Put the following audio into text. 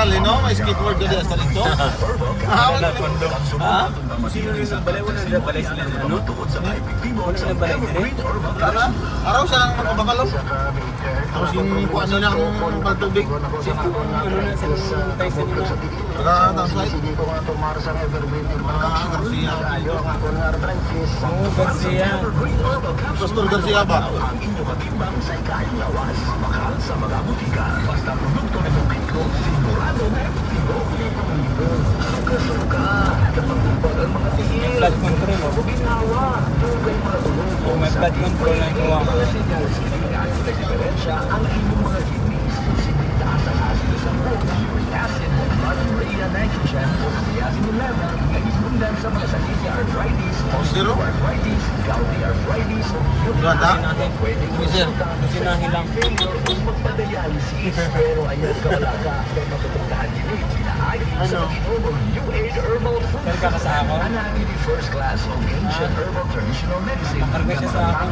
Dali, no? May skateboard ka din sa dito. Wala kondo. Ha? Sino rin ang balay? Wala nila balay sila na ano? Wala nila balay nila. Araw siya lang makabakalo. Tapos yung kuha nila ang paltubig. Sino ano na sila tayo sa nila? Taga downside. Garcia. Oo, Garcia. Pastor Garcia ba? Flood control, oh. Oh, may flood control na ito. Zero? Ganda? Miser. Sinahin lang. Ano? Karga ka sa ako? Karga siya sa akin.